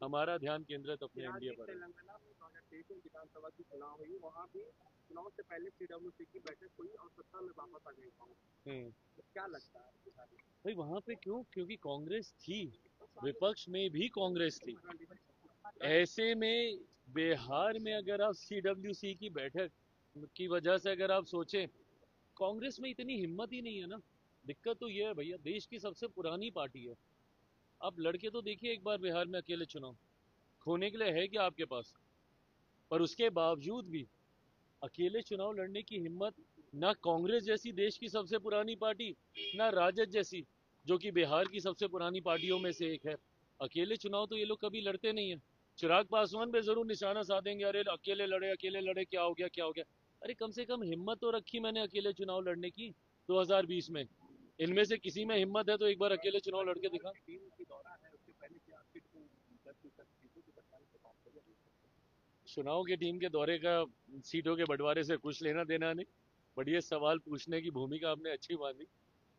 हमारा ध्यान केंद्रित अपने एनडीए पर है। तेलंगाना में 2023 में विधानसभा की चुनाव हुई, वहाँ भी चुनाव से पहले सीडब्ल्यूसी की बैठक हुई और सत्ता में वापस आ गई कांग्रेस। तो क्या लगता है भाई वहां पे क्यों? क्योंकि कांग्रेस थी, विपक्ष में भी कांग्रेस थी। ऐसे में बिहार में अगर आप सीडब्ल्यूसी की बैठक की वजह से अगर आप सोचें, कांग्रेस में इतनी हिम्मत ही नहीं है ना। दिक्कत तो ये है भैया, देश की सबसे पुरानी पार्टी है। आप लड़के तो देखिए एक बार बिहार में अकेले चुनाव, खोने के लिए है क्या आपके पास? पर उसके बावजूद भी अकेले चुनाव लड़ने की हिम्मत ना कांग्रेस जैसी देश की सबसे पुरानी पार्टी, ना राजद जैसी जो कि बिहार की सबसे पुरानी पार्टियों में से एक है। अकेले चुनाव तो ये लोग कभी लड़ते नहीं है। चिराग पासवान पे जरूर निशाना साधेंगे, अरे अकेले लड़े, क्या हो गया क्या हो गया। अरे कम से कम हिम्मत तो रखी मैंने अकेले चुनाव लड़ने की 2020 में। इनमें से किसी में हिम्मत है तो एक बार अकेले चुनाव लड़के दिखा। चुनाव की टीम के दौरे का सीटों के बंटवारे से कुछ लेना देना नहीं, बट ये सवाल पूछने की भूमिका आपने अच्छी बांधी।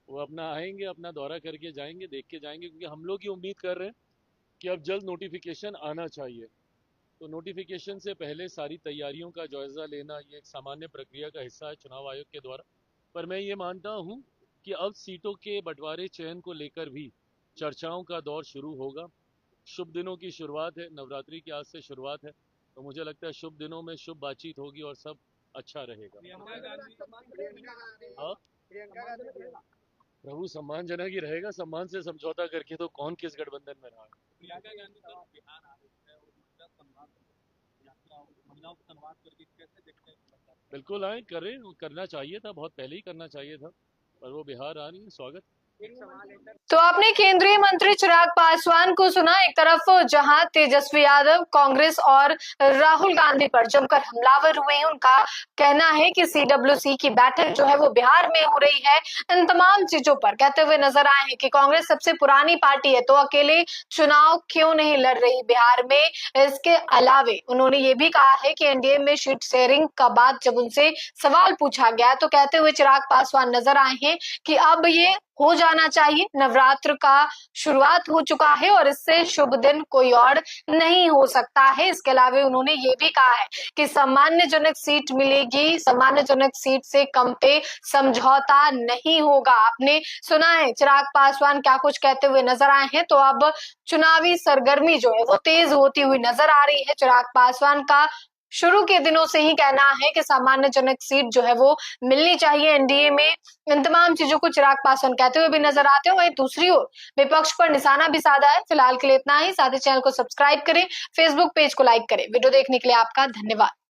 वो अपना आएंगे, अपना दौरा करके जाएंगे, देख के जाएंगे, क्योंकि हम लोग ये उम्मीद कर रहे हैं कि अब जल्द नोटिफिकेशन आना चाहिए। तो नोटिफिकेशन से पहले सारी तैयारियों का जायजा लेना ये एक सामान्य प्रक्रिया का हिस्सा है चुनाव आयोग के द्वारा। पर मैं ये मानता हूँ कि अब सीटों के बंटवारे चयन को लेकर भी चर्चाओं का दौर शुरू होगा। शुभ दिनों की शुरुआत है, नवरात्रि की आज से शुरुआत है, तो मुझे लगता है शुभ दिनों में शुभ बातचीत होगी और सब अच्छा रहेगा। हाँ, प्रभु सम्मानजनक ही रहेगा, सम्मान से समझौता करके तो कौन किस गठबंधन में रहा। प्रियंका गांधी सर बिहार आ रही है और महिला सम्मान यात्रा महिलाओं को सम्मान करके कैसे देखते हैं? बिल्कुल आए, करें, करना चाहिए था, बहुत पहले ही करना चाहिए था, पर वो बिहार आ रही है, स्वागत। तो आपने केंद्रीय मंत्री चिराग पासवान को सुना। एक तरफ जहां तेजस्वी यादव कांग्रेस और राहुल गांधी पर जमकर हमलावर हुए हैं, उनका कहना है कि सीडब्ल्यूसी की बैठक जो है वो बिहार में हो रही है। इन तमाम चीजों पर कहते हुए नजर आए हैं कि कांग्रेस सबसे पुरानी पार्टी है तो अकेले चुनाव क्यों नहीं लड़ रही बिहार में। इसके अलावे उन्होंने ये भी कहा है कि एनडीए में सीट शेयरिंग का बाद जब उनसे सवाल पूछा गया तो कहते हुए चिराग पासवान नजर आए हैं कि अब ये हो जाना चाहिए। नवरात्र का शुरुआत हो चुका है और इससे शुभ दिन कोई और नहीं हो सकता है। इसके अलावा उन्होंने ये भी कहा है कि सम्मानजनक सीट मिलेगी, सम्मानजनक सीट से कम पे समझौता नहीं होगा। आपने सुना है चिराग पासवान क्या कुछ कहते हुए नजर आए हैं। तो अब चुनावी सरगर्मी जो है वो तेज होती हुई नजर आ रही है। चिराग पासवान का शुरू के दिनों से ही कहना है कि सम्मानजनक सीट जो है वो मिलनी चाहिए एनडीए में। इन तमाम चीजों को चिराग पासवान कहते हुए भी नजर आते हैं। वहीं दूसरी ओर विपक्ष पर निशाना भी साधा है। फिलहाल के लिए इतना ही। साथ ही चैनल को सब्सक्राइब करें, फेसबुक पेज को लाइक करें। वीडियो देखने के लिए आपका धन्यवाद।